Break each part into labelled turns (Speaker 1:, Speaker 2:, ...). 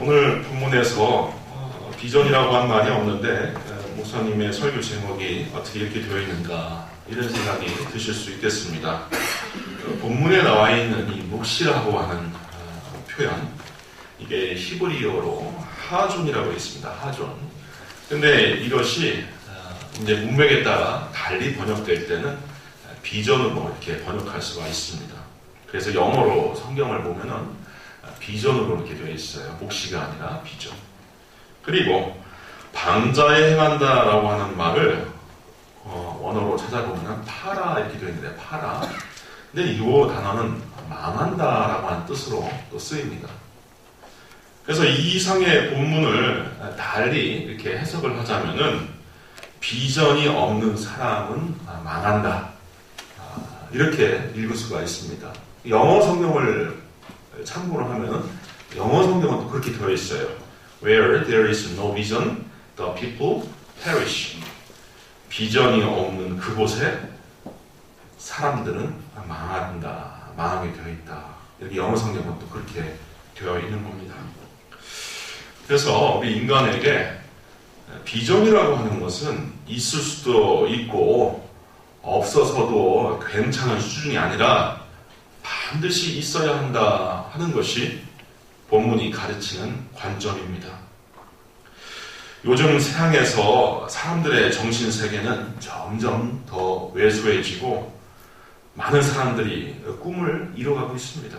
Speaker 1: 오늘 본문에서 비전이라고 한 말이 없는데 목사님의 설교 제목이 어떻게 이렇게 되어 있는가 이런 생각이 드실 수 있겠습니다. 본문에 나와 있는 이 묵시라고 하는 표현, 이게 히브리어로 하존이라고 있습니다. 하존. 근데 이것이 이제 문맥에 따라 달리 번역될 때는 비전으로 이렇게 번역할 수가 있습니다. 그래서 영어로 성경을 보면은 비전으로 이렇게 되어 있어요. 묵시가 아니라 비전. 그리고 방자에 행한다라고 하는 말을 원어로 찾아보면 파라 이렇게 되어 있는데 파라. 근데 이 단어는 망한다라고 하는 뜻으로 또 쓰입니다. 그래서 이 이상의 본문을 달리 이렇게 해석을 하자면은 비전이 없는 사람은 망한다. 이렇게 읽을 수가 있습니다. 영어 성경을 참고로 하면 영어 성경은 또 그렇게 되어 있어요. Where there is no vision, the people perish. 비전이 없는 그곳에 사람들은 망한다, 망하게 되어 있다. 이렇게 영어 성경은 또 그렇게 되어 있는 겁니다. 그래서 우리 인간에게 비전이라고 하는 것은 있을 수도 있고 없어서도 괜찮은 수준이 아니라 반드시 있어야 한다 하는 것이 본문이 가르치는 관점입니다. 요즘 세상에서 사람들의 정신세계는 점점 더 왜소해지고 많은 사람들이 꿈을 이뤄가고 있습니다.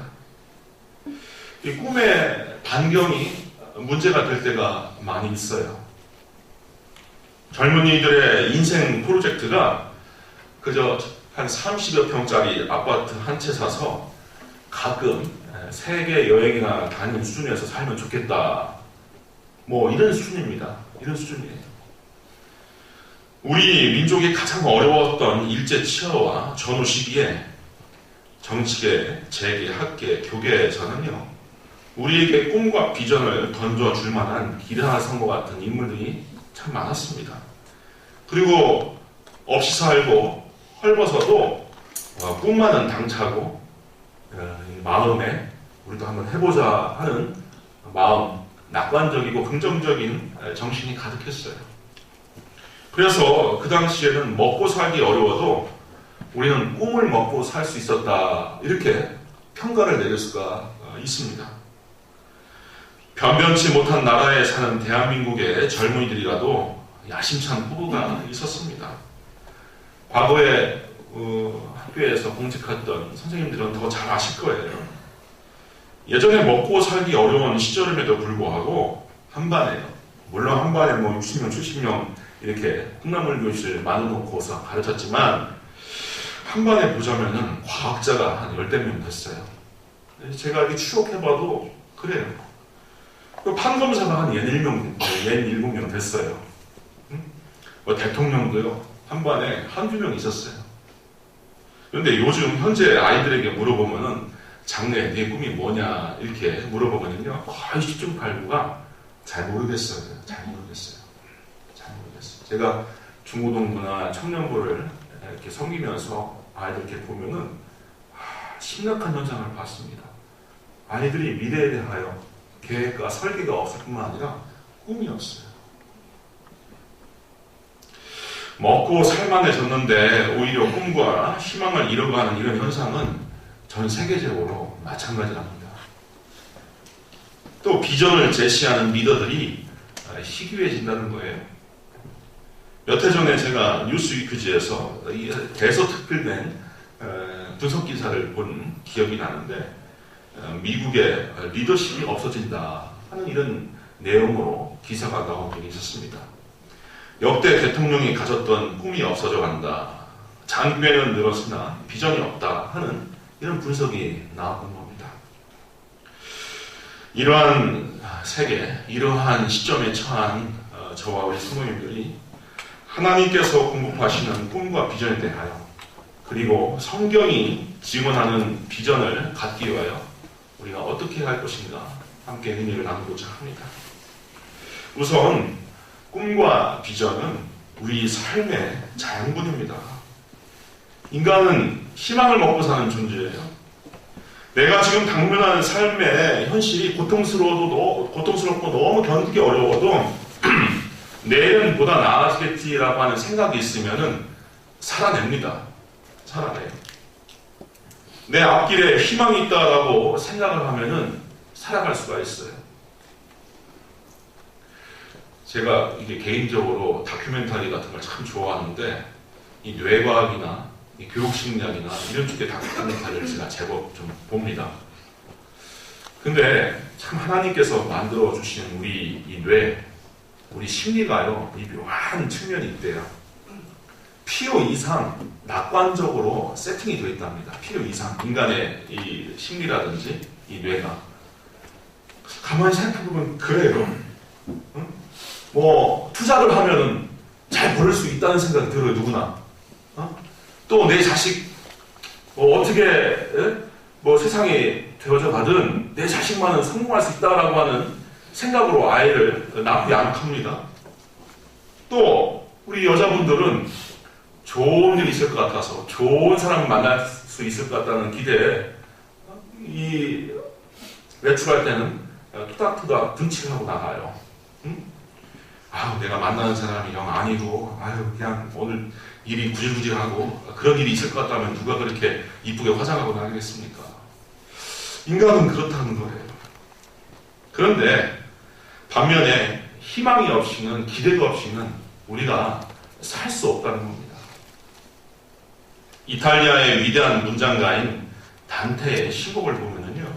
Speaker 1: 이 꿈의 반경이 문제가 될 때가 많이 있어요. 젊은이들의 인생 프로젝트가 그저 한 30여 평짜리 아파트 한 채 사서 가끔 세계 여행이나 다니는 수준에서 살면 좋겠다. 뭐 이런 수준입니다. 이런 수준이에요. 우리 민족이 가장 어려웠던 일제 치하와 전후 시기에 정치계, 재계, 학계, 교계에서는요. 우리에게 꿈과 비전을 던져줄 만한 기라성과 같은 인물들이 참 많았습니다. 그리고 없이 살고 헐벗어도 꿈만은 당차고 마음에 우리도 한번 해보자 하는 마음, 낙관적이고 긍정적인 정신이 가득했어요. 그래서 그 당시에는 먹고 살기 어려워도 우리는 꿈을 먹고 살 수 있었다 이렇게 평가를 내릴 수가 있습니다. 변변치 못한 나라에 사는 대한민국의 젊은이들이라도 야심찬 포부가 있었습니다. 과거에 학교에서 공직했던 선생님들은 더 잘 아실 거예요. 예전에 먹고 살기 어려운 시절임에도 불구하고 한반에요. 물론 한반에 뭐 60명, 70명 이렇게 콩나물 교실 만들어놓고서 가르쳤지만 한반에 보자면은 과학자가 한 10대 명 됐어요. 제가 이렇게 추억해봐도 그래요. 판검사가 한 67명 됐어요. 뭐 대통령도요. 한반에 한두 명 있었어요. 그런데 요즘 현재 아이들에게 물어보면은 장래 네 꿈이 뭐냐 이렇게 물어보거든요. 거의 10중 8구가 잘 모르겠어요. 잘 모르겠어요. 제가 중고등부나 청년부를 이렇게 섬기면서 아이들 이렇게 보면은 심각한 현상을 봤습니다. 아이들이 미래에 대하여 계획과 설계가 없을 뿐만 아니라 꿈이 없어요. 먹고 살만해졌는데 오히려 꿈과 희망을 잃어가는 이런 현상은 전 세계적으로 마찬가지랍니다. 또 비전을 제시하는 리더들이 희귀해진다는 거예요. 몇 해 전에 제가 뉴스위크지에서 대서특필된 분석 기사를 본 기억이 나는데 미국의 리더십이 없어진다 하는 이런 내용으로 기사가 나온 적이 있었습니다. 역대 대통령이 가졌던 꿈이 없어져 간다. 장기회는 늘었으나 비전이 없다 하는 이런 분석이 나왔던 겁니다. 이러한 세계, 이러한 시점에 처한 저와 우리 성도님들이 하나님께서 공급하시는 꿈과 비전에 대하여 그리고 성경이 증언하는 비전을 갖기 위하여 우리가 어떻게 할 것인가 함께 의미를 나누고자 합니다. 우선 꿈과 비전은 우리 삶의 자양분입니다. 인간은 희망을 먹고 사는 존재예요. 내가 지금 당면하는 삶의 현실이 고통스럽고 너무 견디기 어려워도 내일은 보다 나아지겠지라고 하는 생각이 있으면은 살아냅니다. 살아내요. 내 앞길에 희망이 있다라고 생각을 하면은 살아갈 수가 있어요. 제가 이게 개인적으로 다큐멘터리 같은 걸 참 좋아하는데 이 뇌과학이나 이 교육심리학이나 이런 쪽의 다큐멘터리를 제가 제법 좀 봅니다. 근데 참 하나님께서 만들어 주신 우리 이 뇌, 우리 심리가요, 이 묘한 측면이 있대요. 필요 이상 낙관적으로 세팅이 되어 있답니다. 필요 이상 인간의 이 심리라든지 이 뇌가 가만히 생각해보면 그래요. 응? 뭐 투자를 하면은 잘 벌을 수 있다는 생각이 들어요. 누구나. 또 내 자식 어떻게 뭐 세상에 되어져 가든 내 자식만은 성공할 수 있다라고 하는 생각으로 아이를 낳고 양육합니다. 또 우리 여자분들은 좋은 일이 있을 것 같아서 좋은 사람을 만날 수 있을 것 같다는 기대에 이 외출할 때는 투닥투닥 등치를 하고 나가요. 응? 아유, 내가 만나는 사람이 영 아니고, 아유, 그냥 오늘 일이 구질구질하고, 그런 일이 있을 것 같다면 누가 그렇게 이쁘게 화장하고 나가겠습니까? 인간은 그렇다는 거예요. 그런데, 반면에 희망이 없이는, 기대가 없이는 우리가 살 수 없다는 겁니다. 이탈리아의 위대한 문장가인 단테의 시곡을 보면은요,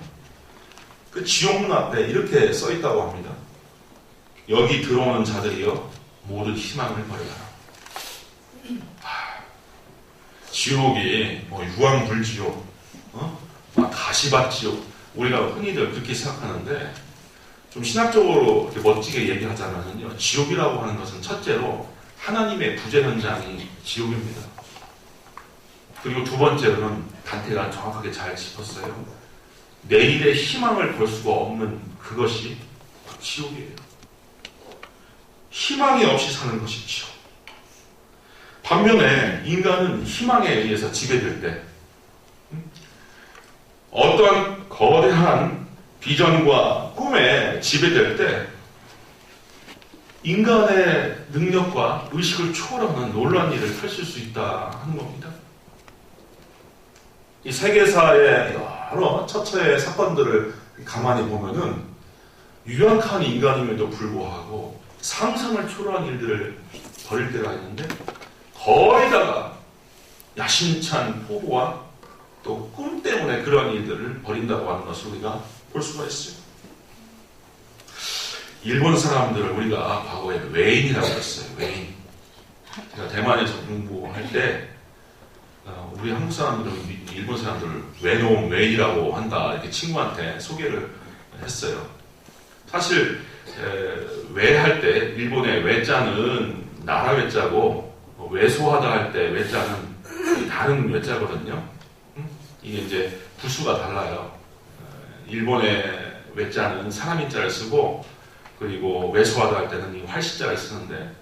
Speaker 1: 그 지옥문 앞에 이렇게 써 있다고 합니다. 여기 들어오는 자들이여 모두 희망을 버려라. 지옥이 뭐 유황불지옥, 가시밭지옥, 우리가 흔히들 그렇게 생각하는데 좀 신학적으로 이렇게 멋지게 얘기하자면요, 지옥이라고 하는 것은 첫째로 하나님의 부재 현장이 지옥입니다. 그리고 두 번째로는 단테가 정확하게 잘 짚었어요. 내일의 희망을 볼 수가 없는 그것이 지옥이에요. 희망이 없이 사는 것이 지옥. 반면에 인간은 희망에 의해서 지배될 때 어떤 거대한 비전과 꿈에 지배될 때 인간의 능력과 의식을 초월하는 놀라운 일을 펼칠 수 있다 하는 겁니다. 이 세계사의 여러 처처의 사건들을 가만히 보면은 유약한 인간임에도 불구하고 상상을 초월한 일들을 벌일 때가 있는데 거의 다가 야심찬 포부와 또 꿈 때문에 그런 일들을 벌인다고 하는 것을 우리가 볼 수가 있어요. 일본 사람들을 우리가 과거에 외인이라고 했어요. 외인. 제가 대만에서 공부할 때 우리 한국 사람들은 일본 사람들을 외놈, 외이라고 한다 이렇게 친구한테 소개를 했어요. 사실 외할 때 일본의 외자는 나라 외자고 외소하다 할 때 외자는 다른 외자거든요. 이게 이제 부수가 달라요. 일본의 외자는 사람인자를 쓰고 그리고 외소하다 할 때는 이 활시자를 쓰는데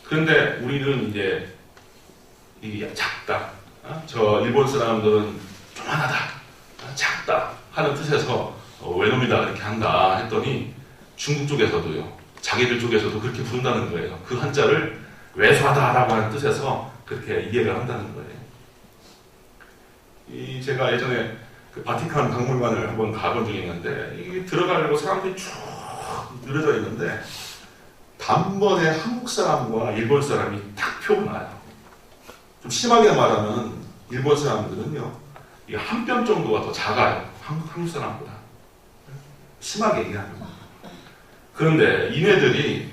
Speaker 1: 그런데 우리는 이제 이게 작다. 저 일본 사람들은 조만하다, 작다 하는 뜻에서 외놈이다 이렇게 한다 했더니 중국 쪽에서도요. 자기들 쪽에서도 그렇게 부른다는 거예요. 그 한자를 외소하다라고 하는 뜻에서 그렇게 이해를 한다는 거예요. 제가 예전에 그 바티칸 박물관을 한번 가본 적이 있는데 이게 들어가려고 사람들이 쭉 늘어져 있는데 단번에 한국 사람과 일본 사람이 딱 표가 나요. 좀 심하게 말하면 일본 사람들은요, 이게 한 뼘 정도가 더 작아요. 한국 사람보다. 심하게 얘기하는 거예요. 그런데 이네들이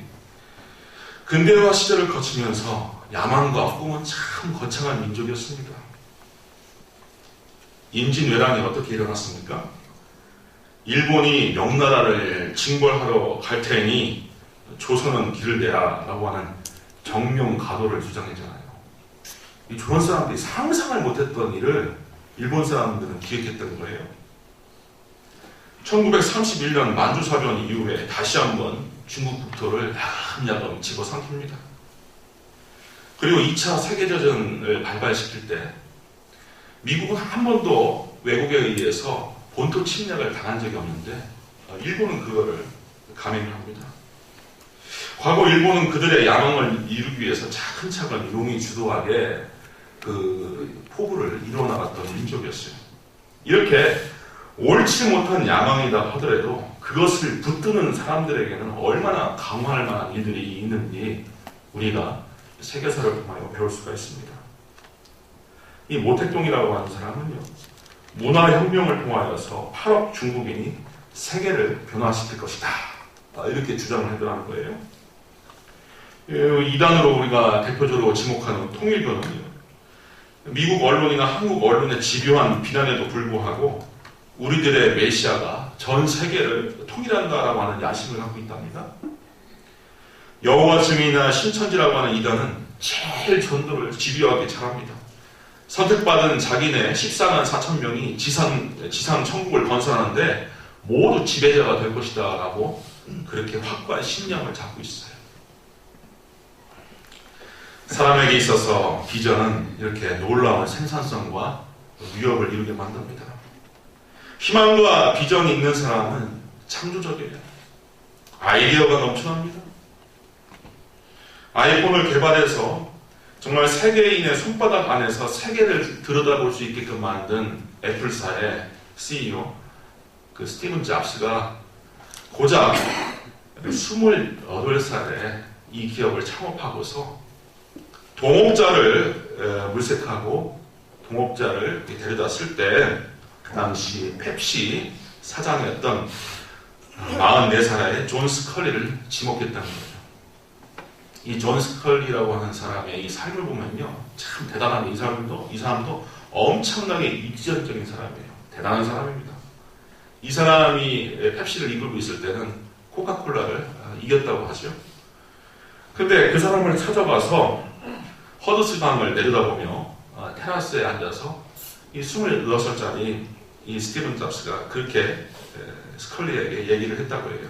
Speaker 1: 근대화 시절을 거치면서 야망과 꿈은 참 거창한 민족이었습니다. 임진왜란이 어떻게 일어났습니까? 일본이 명나라를 징벌하러 갈 테니 조선은 길을 내라 라고 하는 정명가도를 주장했잖아요. 이 조선 사람들이 상상을 못했던 일을 일본 사람들은 기획했던 거예요. 1931년 만주사변 이후에 다시 한번 중국 국토를 야금야금 집어삼킵니다. 그리고 2차 세계대전을 발발시킬 때 미국은 한 번도 왜곡에 의해서 본토 침략을 당한 적이 없는데 일본은 그거를 감행을 합니다. 과거 일본은 그들의 야망을 이루기 위해서 차근차근 용이 주도하게 그 포부를 이루어나갔던 민족이었어요. 이렇게 옳지 못한 야망이다 하더라도 그것을 붙드는 사람들에게는 얼마나 강화할 만한 일들이 있는지 우리가 세계사를 통하여 배울 수가 있습니다. 이 모택동이라고 하는 사람은요, 문화혁명을 통하여서 8억 중국인이 세계를 변화시킬 것이다, 이렇게 주장을 하더라는 거예요. 이단으로 우리가 대표적으로 지목하는 통일교는요, 미국 언론이나 한국 언론의 집요한 비난에도 불구하고 우리들의 메시아가 전 세계를 통일한다라고 하는 야심을 갖고 있답니다. 여호와 증인이나 신천지라고 하는 이단은 제일 전도를 집요하게 잘합니다. 선택받은 자기네 14만 4천 명이 지상 천국을 건설하는데 모두 지배자가 될 것이다 라고 그렇게 확고한 신념을 잡고 있어요. 사람에게 있어서 비전은 이렇게 놀라운 생산성과 위협을 이루게 만듭니다. 희망과 비전이 있는 사람은 창조적이에요. 아이디어가 넘쳐납니다. 아이폰을 개발해서 정말 세계인의 손바닥 안에서 세계를 들여다볼 수 있게끔 만든 애플사의 CEO 그 스티븐 잡스가 고작 28살에 이 기업을 창업하고서 동업자를 물색하고 동업자를 데려다 쓸 때 그 당시 펩시 사장이었던 44살의 존 스컬리를 지목했다는 거죠. 이 존 스컬리라고 하는 사람의 이 삶을 보면요, 참 대단한 이 사람도 엄청나게 이기적인 사람이에요. 대단한 사람입니다. 이 사람이 펩시를 이끌고 있을 때는 코카콜라를 이겼다고 하죠. 근데 그 사람을 찾아가서 허드슨강을 내려다보며 테라스에 앉아서 이 26살짜리 이 스티븐 잡스가 그렇게 스컬리에게 얘기를 했다고 해요.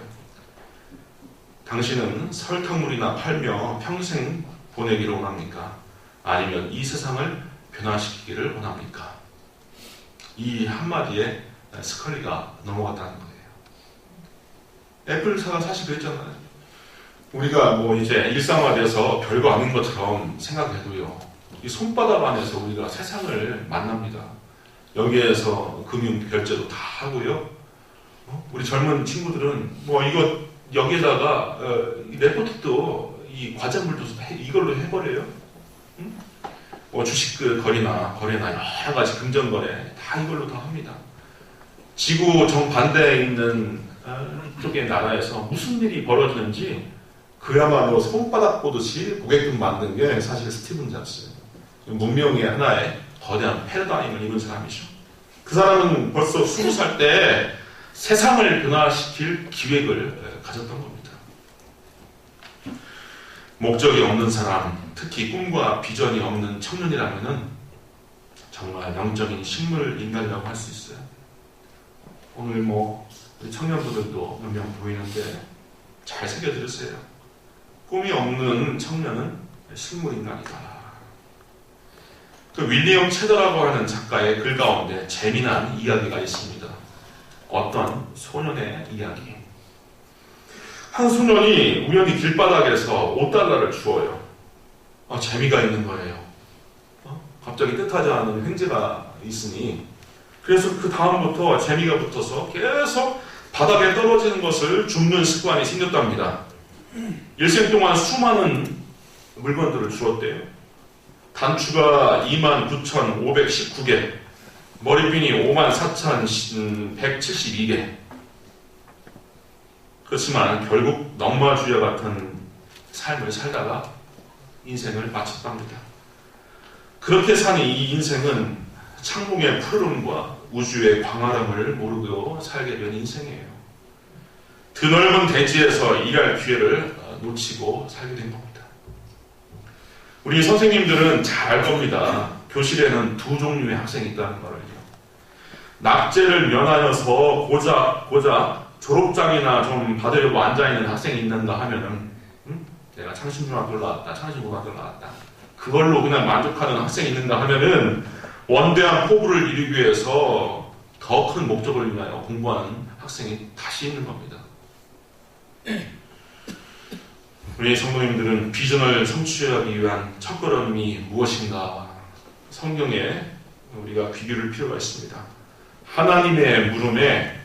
Speaker 1: 당신은 설탕물이나 팔며 평생 보내기를 원합니까? 아니면 이 세상을 변화시키기를 원합니까? 이 한마디에 스컬리가 넘어갔다는 거예요. 애플사가 사실 그랬잖아요. 우리가 뭐 이제 일상화돼서 별거 아닌 것처럼 생각해도요, 이 손바닥 안에서 우리가 세상을 만납니다. 여기에서 금융 결제도 다 하고요. 우리 젊은 친구들은 뭐 이거 여기에다가 레포트도 이 과장물도 이걸로 해버려요. 응? 뭐 주식 거래나 여러 가지 금전거래 다 이걸로 다 합니다. 지구 정반대에 있는 쪽의 나라에서 무슨 일이 벌어지는지 그야말로 손바닥 보듯이 보게끔 만든 게 사실 스티븐 잡스예요. 문명의 하나의 거대한 패러다임을 이룬 사람이죠. 그 사람은 벌써 20살 때 세상을 변화시킬 기획을 가졌던 겁니다. 목적이 없는 사람, 특히 꿈과 비전이 없는 청년이라면 정말 영적인 식물 인간이라고 할 수 있어요. 오늘 뭐 청년분들도 몇 명 보이는데 잘 새겨들으세요. 꿈이 없는 청년은 식물 인간이다. 그 윌리엄 체더라고 하는 작가의 글 가운데 재미난 이야기가 있습니다. 어떤 소년의 이야기. 한 소년이 우연히 길바닥에서 $5를 주어요. 재미가 있는 거예요. 갑자기 뜻하지 않은 횡재가 있으니 그래서 그 다음부터 재미가 붙어서 계속 바닥에 떨어지는 것을 줍는 습관이 생겼답니다. 일생 동안 수많은 물건들을 주었대요. 단추가 29,519개, 머리핀이 54,172개. 그렇지만 결국 넉마주야 같은 삶을 살다가 인생을 마쳤답니다. 그렇게 산 이 인생은 창공의 푸르름과 우주의 광활함을 모르고 살게 된 인생이에요. 드넓은 대지에서 일할 기회를 놓치고 살게 된 겁니다. 우리 선생님들은 잘 알 겁니다. 교실에는 두 종류의 학생이 있다는 거를요. 낙제를 면하여서 고작 졸업장이나 좀 받으려고 앉아있는 학생이 있는가 하면은 내가 창신중학교를 나왔다, 창신고등학교를 나왔다, 그걸로 그냥 만족하는 학생이 있는가 하면은 원대한 포부를 이루기 위해서 더 큰 목적을 위하여 공부하는 학생이 다시 있는 겁니다. 우리 성도님들은 비전을 성취하기 위한 첫걸음이 무엇인가? 성경에 우리가 비교를 필요가 있습니다. 하나님의 물음에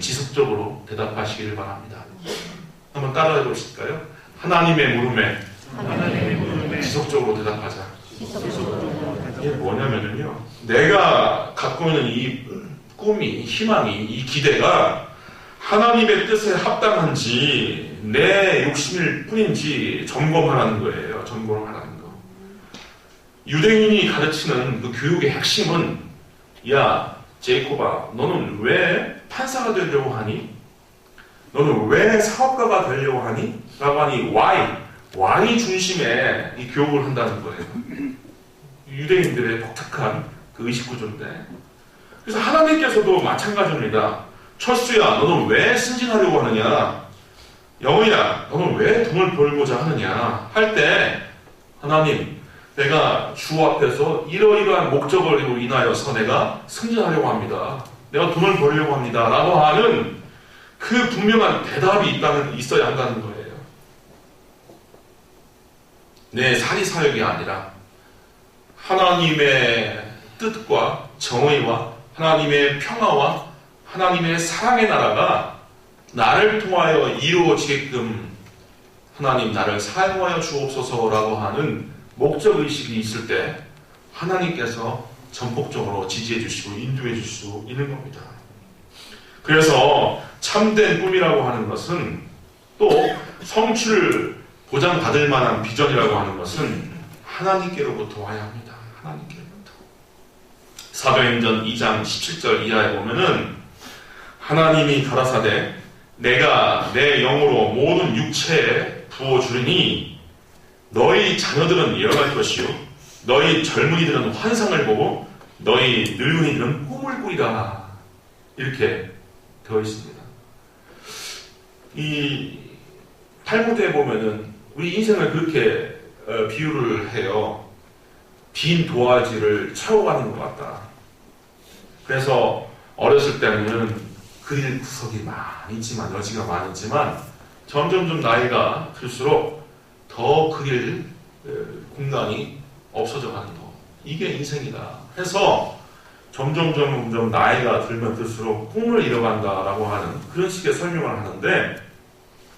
Speaker 1: 지속적으로 대답하시기를 바랍니다. 한번 따라해 보실까요? 하나님의 물음에 지속적으로 대답하자. 이게 뭐냐면요, 내가 갖고 있는 이 꿈이, 희망이, 이 기대가 하나님의 뜻에 합당한지 내 욕심일 뿐인지 점검하라는 거예요. 점검하라는 거. 유대인이 가르치는 그 교육의 핵심은, 야 제이콥아, 너는 왜 판사가 되려고 하니? 너는 왜 사업가가 되려고 하니? 라고 하니 why 중심의 이 교육을 한다는 거예요. 유대인들의 독특한 그 의식구조인데, 그래서 하나님께서도 마찬가지입니다. 철수야, 너는 왜 승진하려고 하느냐? 영호야, 너는 왜 돈을 벌고자 하느냐? 할 때 하나님, 내가 주 앞에서 이러이러한 목적으로 인하여서 내가 승진하려고 합니다. 내가 돈을 벌려고 합니다. 라고 하는 그 분명한 대답이 있어야 한다는 거예요. 내 사리사욕이 아니라 하나님의 뜻과 정의와 하나님의 평화와 하나님의 사랑의 나라가 나를 통하여 이루어지게끔 하나님 나를 사용하여 주옵소서라고 하는 목적의식이 있을 때 하나님께서 전폭적으로 지지해 주시고 인도해 주실 수 있는 겁니다. 그래서 참된 꿈이라고 하는 것은, 또 성취를 보장받을 만한 비전이라고 하는 것은 하나님께로부터 와야 합니다. 하나님께로부터. 사도행전 2장 17절 이하에 보면은 하나님이 가라사대 내가 내 영으로 모든 육체에 부어주리니 너희 자녀들은 일어날 것이요 너희 젊은이들은 환상을 보고 너희 늙은이들은 꿈을 꾸리라. 이렇게 되어 있습니다. 이 탈무드에 보면은 우리 인생을 그렇게 비유를 해요. 빈 도화지를 채워가는 것 같다. 그래서 어렸을 때는 그릴 구석이 많이지만, 여지가 많았지만 점점 나이가 들수록 더 그릴 공간이 없어져 가는 거. 이게 인생이다. 해서 점점 나이가 들면 들수록 꿈을 잃어간다라고 하는 그런 식의 설명을 하는데,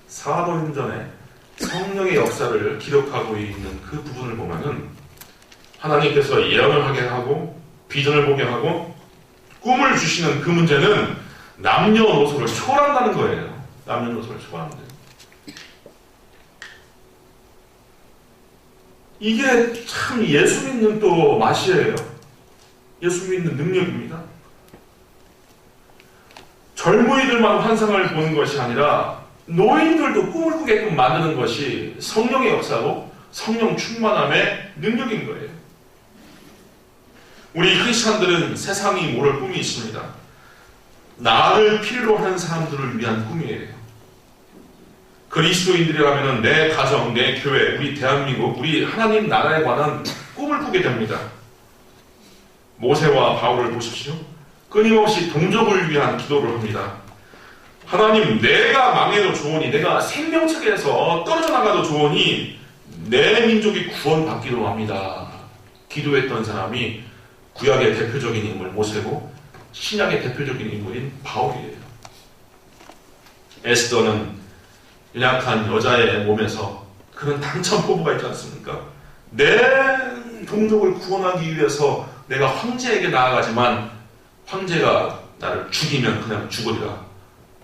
Speaker 1: 사도행전에 성령의 역사를 기록하고 있는 그 부분을 보면은 하나님께서 예언을 하게 하고 비전을 보게 하고 꿈을 주시는 그 문제는 남녀노소를 초월한다는 거예요. 남녀노소를 초월한다. 이게 참 예수 믿는 또 맛이에요. 예수 믿는 능력입니다. 젊은이들만 환상을 보는 것이 아니라 노인들도 꿈을 꾸게끔 만드는 것이 성령의 역사고 성령 충만함의 능력인 거예요. 우리 크리스찬들은 세상이 모를 꿈이 있습니다. 나를 필요로 하는 사람들을 위한 꿈이에요. 그리스도인들이라면 내 가정, 내 교회, 우리 대한민국, 우리 하나님 나라에 관한 꿈을 꾸게 됩니다. 모세와 바울을 보십시오. 끊임없이 동족을 위한 기도를 합니다. 하나님, 내가 망해도 좋으니, 내가 생명책에서 떨어져 나가도 좋으니 내 민족이 구원받기로 합니다. 기도했던 사람이 구약의 대표적인 인물 모세고 신약의 대표적인 인물인 바울이에요. 에스더는 연약한 여자의 몸에서 그런 당찬 포부가 있지 않습니까? 내 동족을 구원하기 위해서 내가 황제에게 나아가지만 황제가 나를 죽이면 그냥 죽으리라.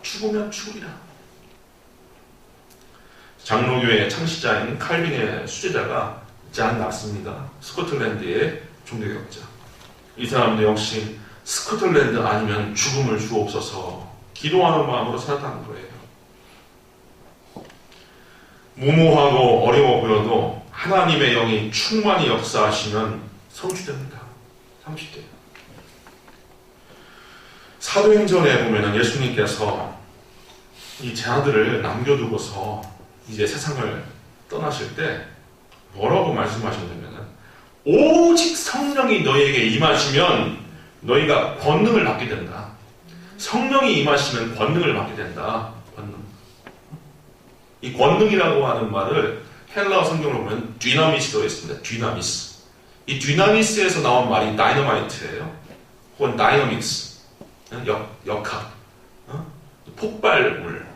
Speaker 1: 죽으면 죽으리라. 장로교회 창시자인 칼빈의 수제자가 잔 낙스입니다. 스코틀랜드의 종교개혁자. 이 사람도 역시 스코틀랜드 아니면 죽음을 주옵소서 기도하는 마음으로 살았다는 거예요. 무모하고 어려워 보여도 하나님의 영이 충만히 역사하시면 성취됩니다. 30대. 사도행전에 보면 예수님께서 이 제자들을 남겨두고서 이제 세상을 떠나실 때 뭐라고 말씀하셨냐면, 오직 성령이 너희에게 임하시면 너희가 권능을 받게 된다. 성령이 임하시면 권능을 받게 된다. 권능. 이 권능이라고 하는 말을 헬라어 성경으로 보면 디나미스로 있습니다. 디나미스. 이 디나미스에서 나온 말이 다이너마이트예요. 혹은 다이너믹스. 역학. 폭발물.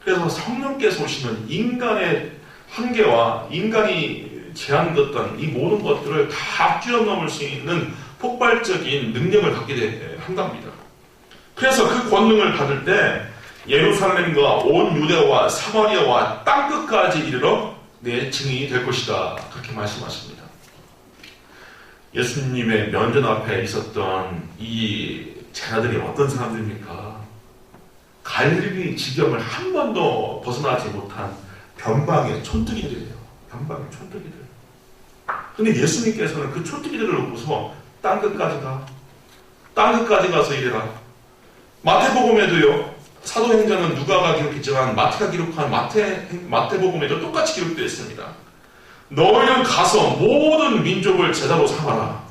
Speaker 1: 그래서 성령께서 오시면 인간의 한계와 인간이 제한됐던 이 모든 것들을 다 뛰어넘을 수 있는 폭발적인 능력을 갖게 한답니다. 그래서 그 권능을 받을 때 예루살렘과 온 유대와 사마리아와 땅끝까지 이르러 내 증인이 될 것이다. 그렇게 말씀하십니다. 예수님의 면전 앞에 있었던 이 제자들이 어떤 사람들입니까? 갈릴리 지경을 한 번도 벗어나지 못한 변방의 촌뜨기들이에요. 변방의 촌뜨기들. 근데 예수님께서는 그 촌뜨기들을 놓고서 땅끝까지 가. 땅끝까지 가서 이래라. 마태복음에도요. 사도행전은 누가가 기록했지만 마태가 기록한 마태복음에도 똑같이 기록되어 있습니다. 너희는 가서 모든 민족을 제자로 삼아라.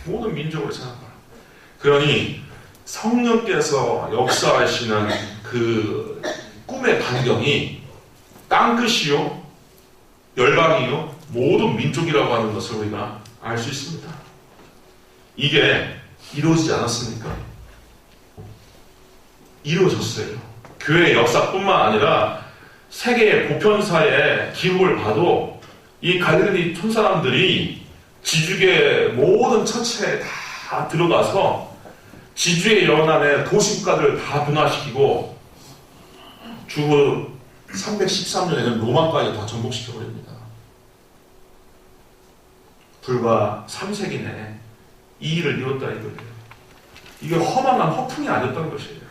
Speaker 1: 모든 민족을 삼아라. 그러니 성령께서 역사하시는 그 꿈의 반경이 땅끝이요, 열방이요, 모든 민족이라고 하는 것을 우리가 알 수 있습니다. 이게 이루어지지 않았습니까? 이루어졌어요. 교회의 역사뿐만 아니라 세계의 보편사의 기록을 봐도 이 갈릴리 촌사람들이 지주계 모든 처체에 다 들어가서 지주의 연안에 도시국가들을 다 변화시키고 주후 313년에는 로마까지 다 정복시켜버립니다. 불과 3세기 내에 이 일을 이뤘다 이거예요. 이게 허망한 허풍이 아니었던 것이에요.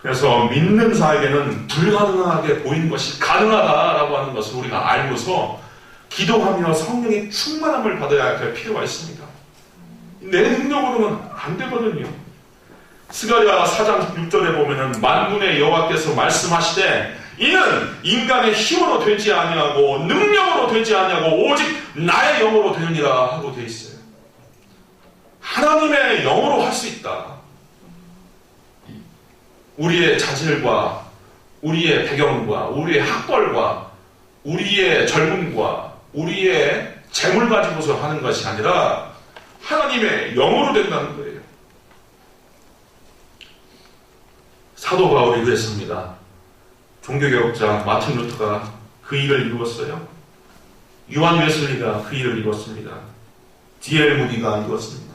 Speaker 1: 그래서 믿는 자에게는 불가능하게 보이는 것이 가능하다라고 하는 것을 우리가 알고서 기도하며 성령의 충만함을 받아야 할 필요가 있습니다. 내 능력으로는 안 되거든요. 스가랴 4장 6절에 보면은 만군의 여호와께서 말씀하시되 이는 인간의 힘으로 되지 아니하고 능력으로 되지 아니하고 오직 나의 영으로 되느니라 하고 되어 있어요. 하나님의 영으로 할 수 있다. 우리의 자질과 우리의 배경과 우리의 학벌과 우리의 젊음과 우리의 재물 가지고서 하는 것이 아니라 하나님의 영으로 된다는 거예요. 사도 바울이 그랬습니다. 종교개혁자 마틴 루터가 그 일을 이루었어요. 요한 웨슬리가 그 일을 이루었습니다. D.L. 무디가 이루었습니다.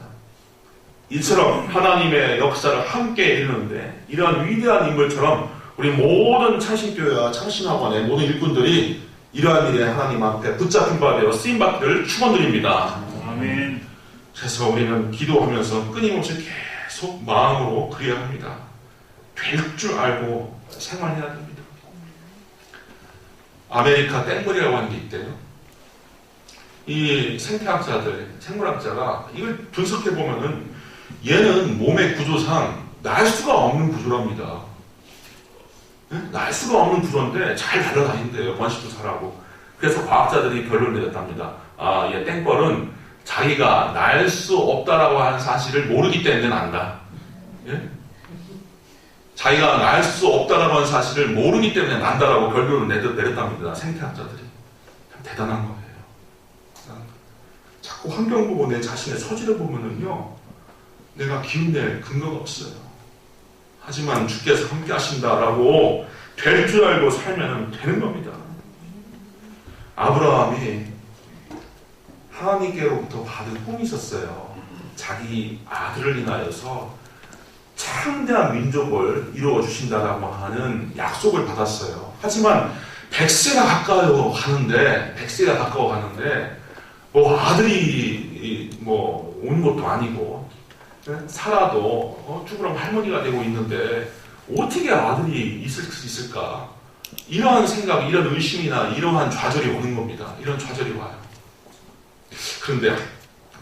Speaker 1: 이처럼 하나님의 역사를 함께 이루는데 이러한 위대한 인물처럼 우리 모든 창신교회와 창신학원의 모든 일꾼들이 이러한 일에 하나님 앞에 붙잡힌 바 되어 쓰임받기를 축원드립니다.
Speaker 2: 아멘.
Speaker 1: 그래서 우리는 기도하면서 끊임없이 계속 마음으로 그래야 합니다. 될 줄 알고 생활해야 됩니다. 아메리카 땡벌이라고 하는 게 있대요. 이 생태학자들, 생물학자가 이걸 분석해보면은 얘는 몸의 구조상 날 수가 없는 구조랍니다. 날 수가 없는 구조인데 잘 달려다닌대요. 번식도 잘하고. 그래서 과학자들이 결론을 내렸답니다. 아, 얘 땡벌은 자기가 날 수 없다라고 하는 사실을 모르기 때문에 난다. 예? 자기가 날 수 없다라고 하는 사실을 모르기 때문에 난다라고 결론을 내렸답니다. 생태학자들이. 참 대단한 거예요. 자꾸 환경 보고 내 자신의 처지를 보면은요, 내가 기운낼 근거가 없어요. 하지만 주께서 함께 하신다라고 될 줄 알고 살면 되는 겁니다. 아브라함이 하나님께로부터 받은 꿈이 있었어요. 자기 아들을 인하여서 창대한 민족을 이루어 주신다라고 하는 약속을 받았어요. 하지만 100세가 가까워 가는데 뭐 아들이 뭐 온 것도 아니고 살아도 죽으면 할머니가 되고 있는데 어떻게 아들이 있을 수 있을까? 이러한 생각, 이런 의심이나 이러한 좌절이 오는 겁니다. 이런 좌절이 와요. 그런데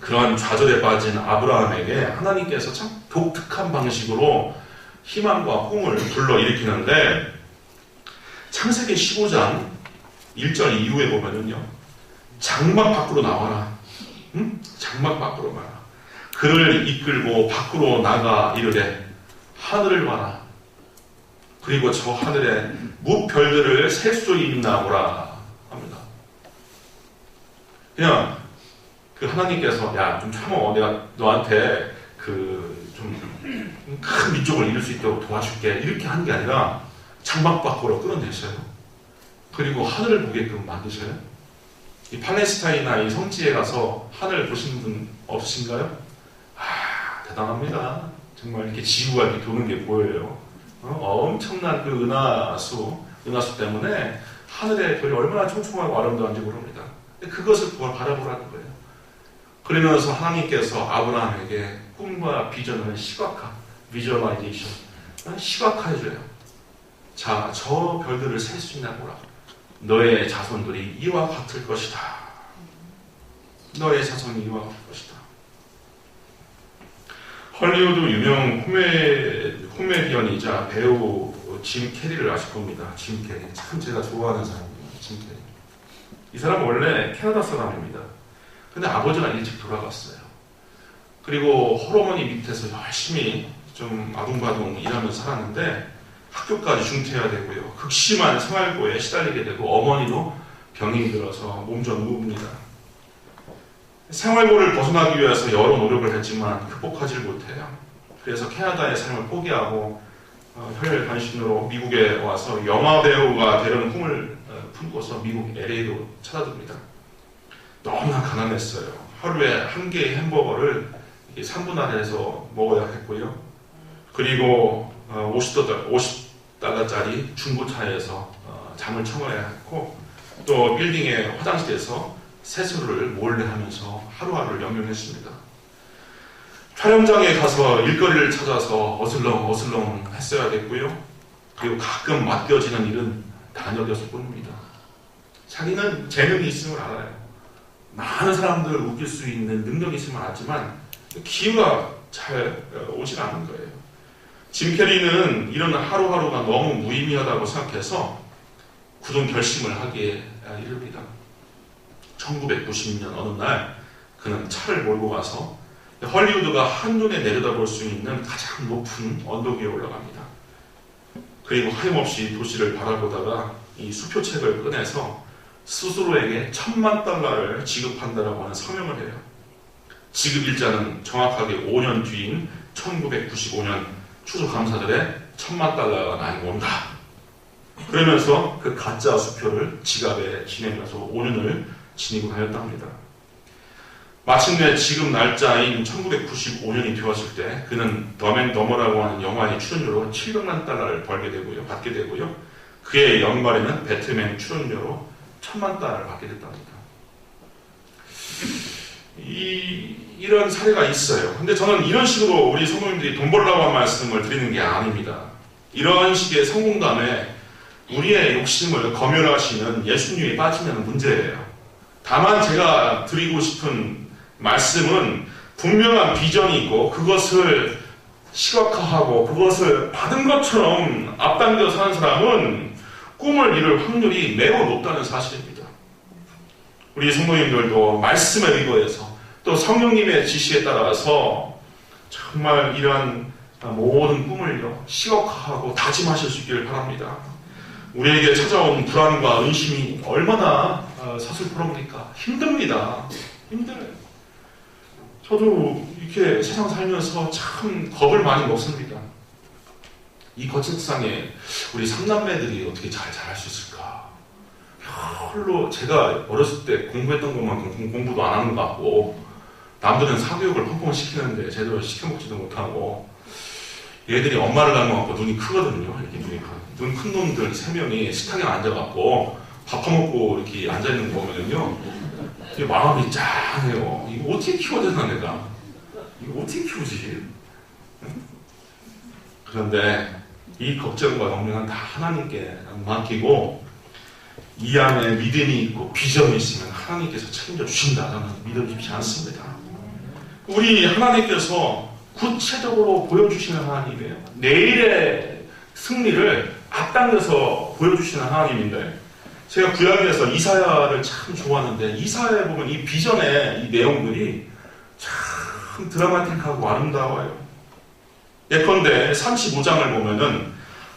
Speaker 1: 그러한 좌절에 빠진 아브라함에게 하나님께서 참 독특한 방식으로 희망과 꿈을 불러일으키는데 창세기 15장 1절 이후에 보면은요, 장막 밖으로 나와라. 응? 장막 밖으로 나와라. 그를 이끌고 밖으로 나가 이르되 하늘을 봐라. 그리고 저 하늘에 무별들을 셀 수 있나 보라 합니다. 그냥 그 하나님께서 야 좀 참어, 내가 너한테 그 좀 큰 민족을 이룰 수 있도록 도와줄게, 이렇게 하는 게 아니라 장막 밖으로 끌어내셔요. 그리고 하늘을 보게끔 만드셔요. 이 팔레스타인이나 이 성지에 가서 하늘 보시는 분 없으신가요? 대단합니다. 정말 이렇게 지구가 이렇게 도는 게 보여요. 엄청난 그 은하수 때문에 하늘의 별이 얼마나 총총하고 아름다운지 모릅니다. 그것을 바라보라는 거예요. 그러면서 하나님께서 아브라함에게 꿈과 비전을 비주얼라이제이션, 시각화해줘요. 자, 저 별들을 셀 수 있나 보라. 너의 자손들이 이와 같을 것이다. 너의 자손이 이와 같을 것이다. 헐리우드 유명 코미디언이자 배우 짐 캐리를 아실 겁니다. 짐 캐리. 참 제가 좋아하는 사람이에요. 짐 캐리. 이 사람은 원래 캐나다 사람입니다. 근데 아버지가 일찍 돌아갔어요. 그리고 홀어머니 밑에서 열심히 좀 아둥바둥 일하면서 살았는데 학교까지 중퇴해야 되고요. 극심한 생활고에 시달리게 되고 어머니도 병이 들어서 몸좀 누웁니다. 생활고를 벗어나기 위해서 여러 노력을 했지만 극복하지 못해요. 그래서 캐나다의 삶을 포기하고 혈혈단신으로 미국에 와서 영화배우가 되려는 꿈을 품고서 미국 LA로 찾아듭니다. 너무나 가난했어요. 하루에 한 개의 햄버거를 3분할을 해서 먹어야 했고요. 그리고 $50짜리 중고차에서 잠을 청해야 했고, 또 빌딩의 화장실에서 세수를 몰래 하면서 하루하루를 영영했습니다. 촬영장에 가서 일거리를 찾아서 어슬렁 했어야 됐고요. 그리고 가끔 맡겨지는 일은 단역이었을 뿐입니다. 자기는 재능이 있음을 알아요. 많은 사람들을 웃길 수 있는 능력이 있음을 알지만 기회가 잘 오지 않는 거예요. 짐 캐리는 이런 하루하루가 너무 무의미하다고 생각해서 굳은 결심을 하기에 이릅니다. 1990년 어느 날 그는 차를 몰고 가서 헐리우드가 한눈에 내려다볼 수 있는 가장 높은 언덕 위에 올라갑니다. 그리고 하염없이 도시를 바라보다가 이 수표책을 꺼내서 스스로에게 $10,000,000를 지급한다라고 하는 서명을 해요. 지급일자는 정확하게 5년 뒤인 1995년 추수감사절에 $10,000,000가 나에게 온다. 그러면서 그 가짜 수표를 지갑에 지내면서 5년을 지니고 다녔답니다. 마침내 지급 날짜인 1995년이 되었을 때 그는 덤앤더머라고 하는 영화의 출연료로 $700,000,000를 받게 되고요. 그의 연말에는 배트맨 출연료로 $10,000,000을 받게 됐답니다. 이런 사례가 있어요. 근데 저는 이런 식으로 우리 성도님들이 돈 벌라고 한 말씀을 드리는 게 아닙니다. 이런 식의 성공담에 우리의 욕심을 검열하시는 예수님이 빠지면 문제예요. 다만 제가 드리고 싶은 말씀은 분명한 비전이 있고 그것을 시각화하고 그것을 받은 것처럼 앞당겨 사는 사람은 꿈을 이룰 확률이 매우 높다는 사실입니다. 우리 성도님들도 말씀에 의거해서 또 성령님의 지시에 따라서 정말 이러한 모든 꿈을요 시각화하고 다짐하실 수 있기를 바랍니다. 우리에게 찾아온 불안과 의심이 얼마나 서슬퍼럽니까? 힘듭니다. 힘들어요. 저도 이렇게 세상 살면서 참 겁을 많이 먹습니다. 이 거친 세상에 우리 삼남매들이 어떻게 잘 자랄 수 있을까? 별로 제가 어렸을 때 공부했던 것만큼 공부도 안 하는 것 같고 남들은 사교육을 펑펑 시키는데 제대로 시켜먹지도 못하고 얘들이 엄마를 닮아갖고 눈이 크거든요. 이렇게 눈 큰 놈들 3명이 식탁에 앉아갖고 밥 퍼먹고 이렇게 앉아있는 거 보면요 마음이 짠해요. 이거 어떻게 키워야 되나 내가? 이거 어떻게 키우지? 그런데 이 걱정과 걱정은 다 하나님께 맡기고 이 안에 믿음이 있고 비전이 있으면 하나님께서 책임져 주신다. 저는 믿어지지 않습니다. 우리 하나님께서 구체적으로 보여주시는 하나님이에요. 내일의 승리를 앞당겨서 보여주시는 하나님인데 제가 구약에서 이사야를 참 좋아하는데 이사야에 보면 이 비전의 이 내용들이 참 참 드라마틱하고 아름다워요. 예컨대 35장을 보면은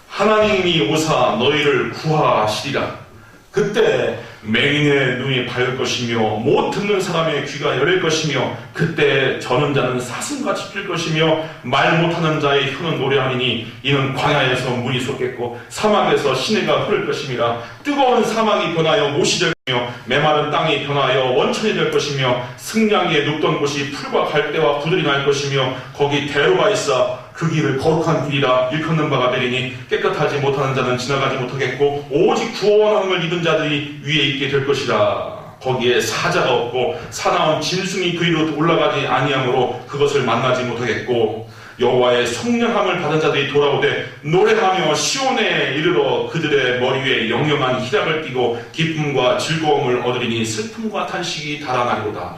Speaker 1: 하나님이 오사 너희를 구하시리라. 그때 맹인의 눈이 밝을 것이며 못 듣는 사람의 귀가 열릴 것이며 그때 저는 자는 사슴같이 뛸 것이며 말 못하는 자의 혀는 노래하리니 이는 광야에서 물이 솟겠고 사막에서 시내가 흐를 것임이라. 뜨거운 사막이 변하여 못이 될 것이며 메마른 땅이 변하여 원천이 될 것이며 승냥이에 눕던 곳이 풀과 갈대와 부들이 날 것이며 거기 대로가 있어 그 길을 거룩한 길이라 일컫는 바가 되리니 깨끗하지 못하는 자는 지나가지 못하겠고 오직 구원함을 입은 자들이 위에 있게 될 것이라. 거기에 사자가 없고 사나운 짐승이 그 위로 올라가지 아니하므로 그것을 만나지 못하겠고 여호와의 성령함을 받은 자들이 돌아오되 노래하며 시온에 이르러 그들의 머리 위에 영영한 희락을 띠고 기쁨과 즐거움을 얻으리니 슬픔과 탄식이 달아나리로다.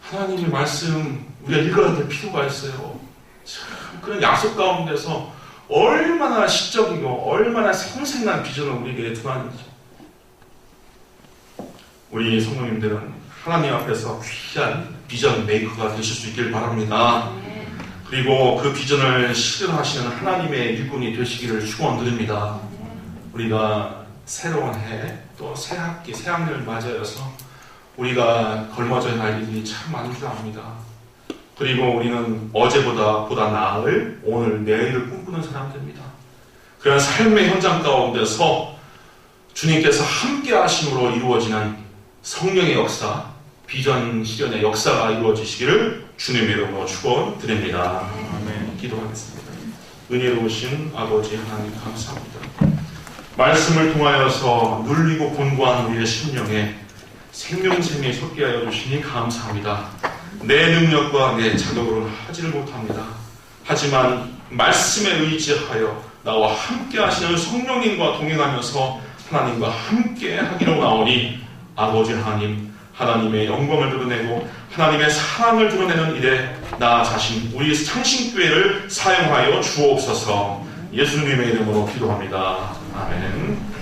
Speaker 1: 하나님의 말씀 우리가 읽어야 될 필요가 있어요. 참 그런 약속 가운데서 얼마나 시적이고 얼마나 생생한 비전을 우리에게 드러나는지. 우리 성도님들은 하나님 앞에서 귀한 비전 메이커가 되실 수 있길 바랍니다. 그리고 그 비전을 실현하시는 하나님의 일꾼이 되시기를 축원드립니다. 우리가 새로운 해, 또 새 학기, 새 학년을 맞이하여서 우리가 걸머져야 할 일이 참 많은 줄 압니다. 그리고 우리는 어제보다 나을 오늘, 내일을 꿈꾸는 사람들입니다. 그런 삶의 현장 가운데서 주님께서 함께 하심으로 이루어지는 성령의 역사, 비전 실현의 역사가 이루어지시기를 주님의 이름으로 축원드립니다. 아멘. 기도하겠습니다. 은혜로우신 아버지 하나님 감사합니다. 말씀을 통하여서 눌리고 곤고한 우리의 심령에 생명샘이 솟게 하여 주시니 감사합니다. 내 능력과 내 자격으로는 하지를 못합니다. 하지만 말씀에 의지하여 나와 함께 하시는 성령님과 동행하면서 하나님과 함께 하기로 나오니 아버지 하나님, 하나님의 영광을 드러내고 하나님의 사랑을 드러내는 일에 나 자신, 우리 창신교회를 사용하여 주옵소서. 예수님의 이름으로 기도합니다. 아멘.